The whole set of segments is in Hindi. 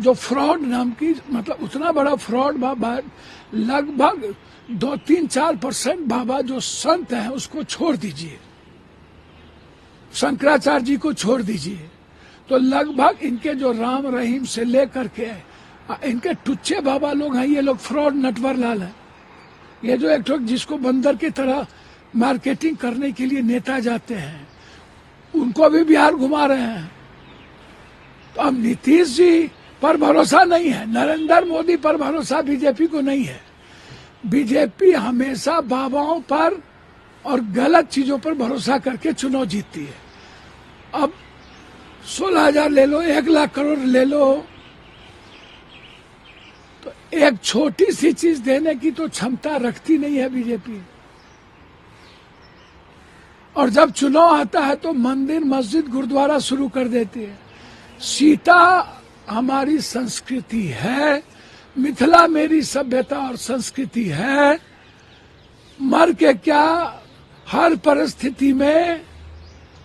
जो फ्रॉड नाम की, मतलब उतना बड़ा फ्रॉड बाबा, लगभग 2-3-4% बाबा जो संत हैं उसको छोड़ दीजिए, शंकराचार्य जी को छोड़ दीजिए, तो लगभग इनके जो राम रहीम से लेकर के इनके टुच्चे बाबा लोग हैं, ये लोग फ्रॉड नटवर लाल हैं। ये जो एक लोग जिसको बंदर की तरह मार्केटिंग करने के लिए नेता जाते हैं, उनको भी बिहार घुमा रहे हैं। तो अब नीतीश जी पर भरोसा नहीं है, नरेंद्र मोदी पर भरोसा बीजेपी को नहीं है। बीजेपी हमेशा बाबाओं पर और गलत चीजों पर भरोसा करके चुनाव जीतती है। अब 16,000 ले लो, 1 लाख करोड़ ले लो, तो एक छोटी सी चीज देने की तो क्षमता रखती नहीं है बीजेपी। और जब चुनाव आता है तो मंदिर मस्जिद गुरुद्वारा शुरू कर देती है। सीता हमारी संस्कृति है, मिथिला मेरी सभ्यता और संस्कृति है, मर के क्या, हर परिस्थिति में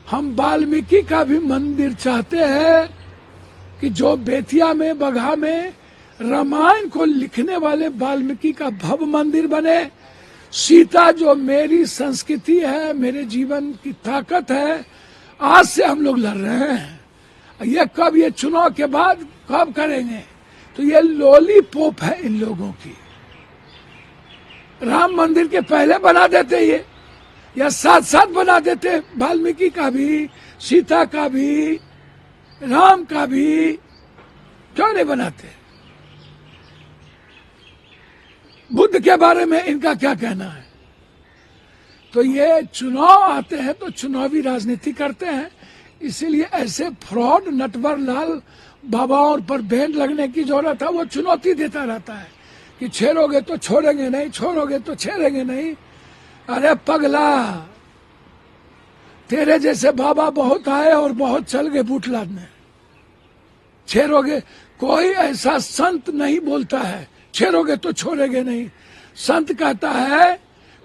हम वाल्मीकि का भी मंदिर चाहते हैं कि जो बेतिया में, बगहा में रामायण को लिखने वाले वाल्मीकि का भव्य मंदिर बने। सीता जो मेरी संस्कृति है, मेरे जीवन की ताकत है, आज से हम लोग लड़ रहे हैं। ये कब, ये चुनाव के बाद कब करेंगे? तो ये लॉलीपॉप है इन लोगों की। राम मंदिर के पहले बना देते ये, या साथ साथ बना देते, वाल्मीकि का भी, सीता का भी, राम का भी, क्यों नहीं बनाते? बुद्ध के बारे में इनका क्या कहना है? तो ये चुनाव आते हैं तो चुनावी राजनीति करते हैं, इसीलिए ऐसे फ्रॉड नटवर लाल बाबाओं पर बैन लगने की जरूरत है। वो चुनौती देता रहता है कि छेड़ोगे तो छोड़ेंगे नहीं, छोड़ोगे तो छेड़ेंगे नहीं। अरे पगला, तेरे जैसे बाबा बहुत आए और बहुत चल गए बूट लादने। छेड़ोगे, कोई ऐसा संत नहीं बोलता है छेड़ोगे तो छोड़ेंगे नहीं। संत कहता है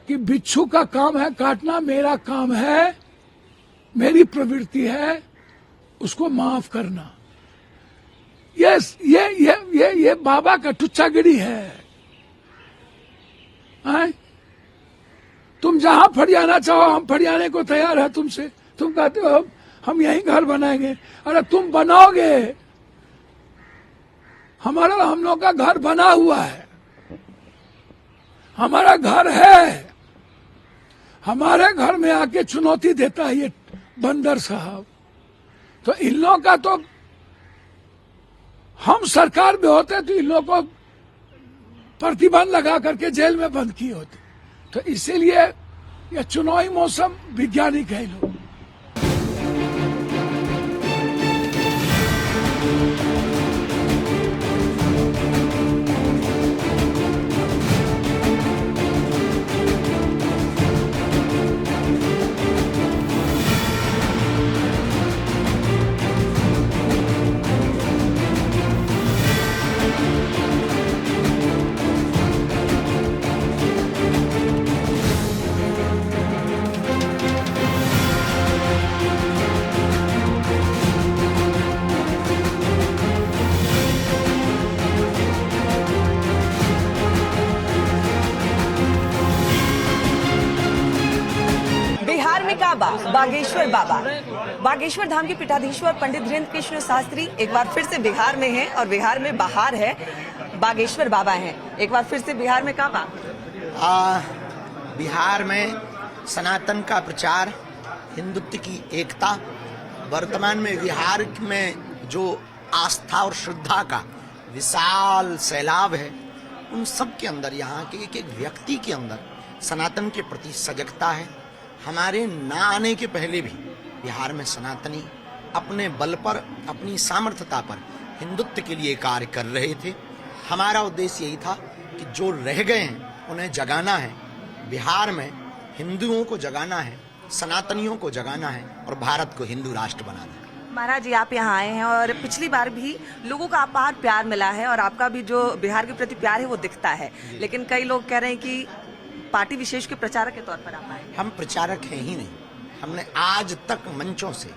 कि बिच्छू का काम है काटना, मेरा काम है, मेरी प्रवृत्ति है उसको माफ करना। ये बाबा का टुच्चागिरी है। तुम जहां फरियाना चाहो हम फरियाने को तैयार है तुमसे। तुम कहते हो हम यहीं घर बनाएंगे। अरे तुम बनाओगे, हम लोग का घर बना हुआ है, हमारा घर है। हमारे घर में आके चुनौती देता है ये बंदर साहब। तो इन लोगों का तो, हम सरकार में होते तो इन लोगों को प्रतिबंध लगा करके जेल में बंद किए होते। तो इसीलिए यह चुनावी मौसम वैज्ञानिक है लोग। बागेश्वर बाबा, बागेश्वर धाम के पीठाधीश्वर पंडित धीरेन्द्र कृष्ण शास्त्री एक बार फिर से बिहार में हैं और बिहार में बाहर है, बागेश्वर बाबा हैं। एक बार फिर से बिहार में काबा, बिहार में सनातन का प्रचार, हिंदुत्व की एकता, वर्तमान में बिहार में जो आस्था और श्रद्धा का विशाल सैलाब है, उन सब के अंदर, यहाँ के एक एक व्यक्ति के अंदर सनातन के प्रति सजगता है। हमारे ना आने के पहले भी बिहार में सनातनी अपने बल पर, अपनी सामर्थ्यता पर हिंदुत्व के लिए कार्य कर रहे थे। हमारा उद्देश्य यही था कि जो रह गए हैं उन्हें जगाना है। बिहार में हिंदुओं को जगाना है, सनातनियों को जगाना है और भारत को हिंदू राष्ट्र बनाना है। महाराज जी, आप यहाँ आए हैं और पिछली बार भी लोगों का अपार प्यार मिला है और आपका भी जो बिहार के प्रति प्यार है वो दिखता है, लेकिन कई लोग कह रहे हैं कि पार्टी विशेष के प्रचारक के तौर पर आप आए। हम प्रचारक हैं ही नहीं। हमने आज तक मंचों से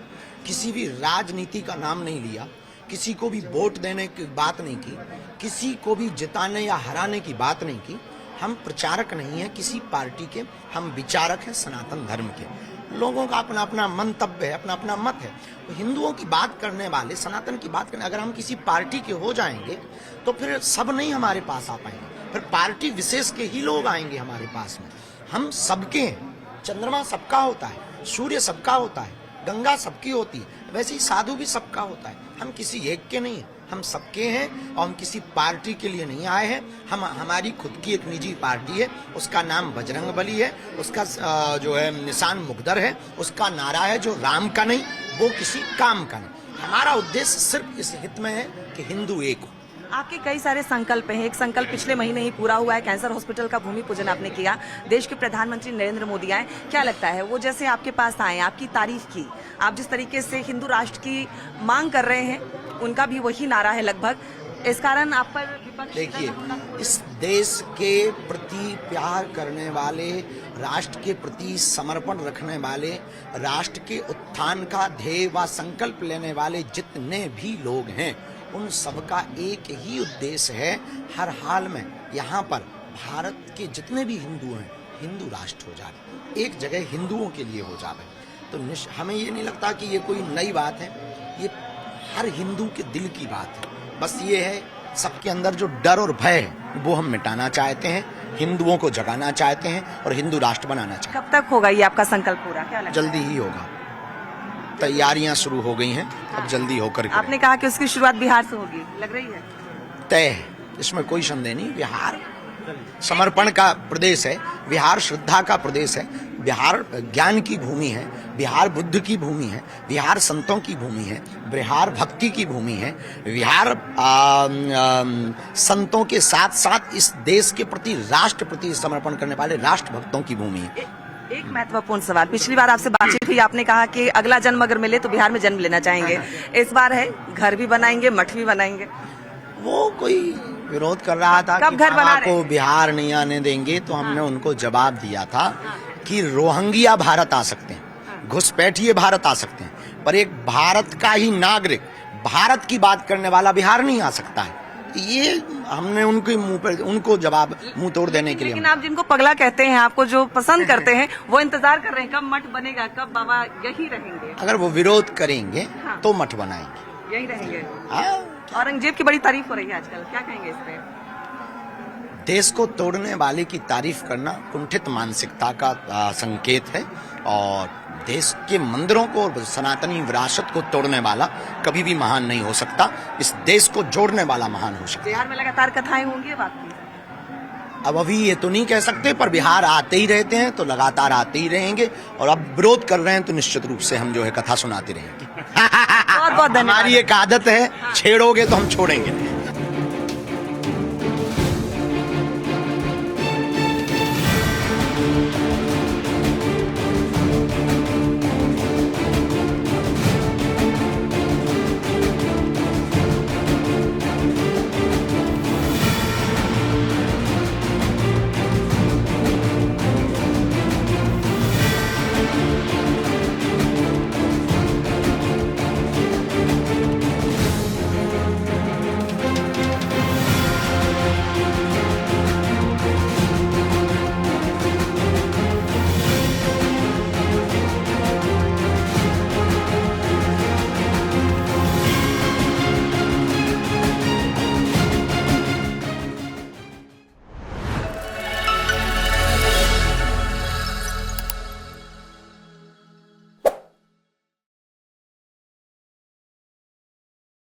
किसी भी राजनीति का नाम नहीं लिया किसी को भी वोट देने की बात नहीं की, किसी को भी जिताने या हराने की बात नहीं की। हम प्रचारक नहीं है किसी पार्टी के, हम विचारक हैं सनातन धर्म के। लोगों का अपना अपना मंतव्य है, अपना अपना मत है। तो हिंदुओं की बात करने वाले, सनातन की बात करने, अगर हम किसी पार्टी के हो जाएंगे तो फिर सब नहीं हमारे पास आ पाएंगे, फिर पार्टी विशेष के ही लोग आएंगे हमारे पास में। हम सबके हैं, चंद्रमा सबका होता है, सूर्य सबका होता है, गंगा सबकी होती है, वैसे ही साधु भी सबका होता है। हम किसी एक के नहीं हैं, हम सबके हैं और हम किसी पार्टी के लिए नहीं आए हैं। हमारी खुद की एक निजी पार्टी है, उसका नाम बजरंगबली है, उसका जो है निशान मुकद्दर है, उसका नारा है जो राम का नहीं वो किसी काम का नहीं। हमारा उद्देश्य सिर्फ इस हित में है कि हिंदू एक हो। आपके कई सारे संकल्प हैं। एक संकल्प पिछले महीने ही पूरा हुआ है, कैंसर हॉस्पिटल का भूमि पूजन आपने किया। देश के प्रधानमंत्री नरेंद्र मोदी आए, क्या लगता है वो जैसे आपके पास आए, आपकी तारीफ की, आप जिस तरीके से हिंदू राष्ट्र की मांग कर रहे हैं, उनका भी वही नारा है लगभग, इस कारण आप पर विपक्ष। देखिए, इस देश के प्रति प्यार करने वाले, राष्ट्र के प्रति समर्पण रखने वाले, राष्ट्र के उत्थान का ध्येय व संकल्प लेने वाले जितने भी लोग हैं, उन सबका एक ही उद्देश्य है, हर हाल में यहाँ पर भारत के जितने भी हिंदू हैं, हिंदू राष्ट्र हो जाए, एक जगह हिंदुओं के लिए हो जाए। तो हमें ये नहीं लगता कि ये कोई नई बात है, ये हर हिंदू के दिल की बात है। बस ये है, सबके अंदर जो डर और भय है वो हम मिटाना चाहते हैं, हिंदुओं को जगाना चाहते हैं और हिंदू राष्ट्र बनाना चाहते हैं। कब तक होगा ये आपका संकल्प पूरा, क्या लगता है? जल्दी ही होगा, तैयारियां शुरू हो गई हैं, अब जल्दी होकर के आपने कहा कि उसकी शुरुआत बिहार से होगी, लग रही है? तय है, इसमें कोई संदेह नहीं। बिहार समर्पण का प्रदेश है, बिहार श्रद्धा का प्रदेश है, बिहार ज्ञान की भूमि है, बिहार बुद्ध की भूमि है, बिहार संतों की भूमि है, बिहार भक्ति की भूमि है, बिहार संतों के साथ साथ इस देश के प्रति, राष्ट्र प्रति समर्पण करने वाले राष्ट्र भक्तों की भूमि है। एक महत्वपूर्ण सवाल, पिछली बार आपसे बातचीत हुई, आपने कहा कि अगला जन्म अगर मिले तो बिहार में जन्म लेना चाहेंगे। इस बार है घर भी बनाएंगे, मठ भी बनाएंगे। वो कोई विरोध कर रहा था कब कि घर बना बाबा रहे? को बिहार नहीं आने देंगे, तो हमने उनको जवाब दिया था कि रोहिंग्या भारत आ सकते हैं, घुसपैठिए भारत आ सकते हैं, पर एक भारत का ही नागरिक, भारत की बात करने वाला बिहार नहीं आ सकता है। ये हमने उनके मुंह पर, उनको जवाब मुंह तोड़ देने के लिए। लेकिन आप जिनको पगला कहते हैं, आपको जो पसंद करते हैं, वो इंतजार कर रहे हैं कब मठ बनेगा, कब बाबा यही रहेंगे। अगर वो विरोध करेंगे हाँ। तो मठ बनाएंगे, यही रहेंगे। हाँ? औरंगजेब की बड़ी तारीफ हो रही है आजकल, क्या कहेंगे इस पे? देश को तोड़ने वाले की तारीफ करना कुंठित मानसिकता का संकेत है, और देश के मंदिरों को और सनातनी विरासत को तोड़ने वाला कभी भी महान नहीं हो सकता, इस देश को जोड़ने वाला महान हो सकता। बिहार में लगातार कथाएं होंगी, बात की अब अभी ये तो नहीं कह सकते, पर बिहार आते ही रहते हैं तो लगातार आते ही रहेंगे, और अब विरोध कर रहे हैं तो निश्चित रूप से हम जो है कथा सुनाते रहेंगे। बहुत बहुत धन्यवाद। हमारी एक आदत है, छेड़ोगे तो हम छोड़ेंगे।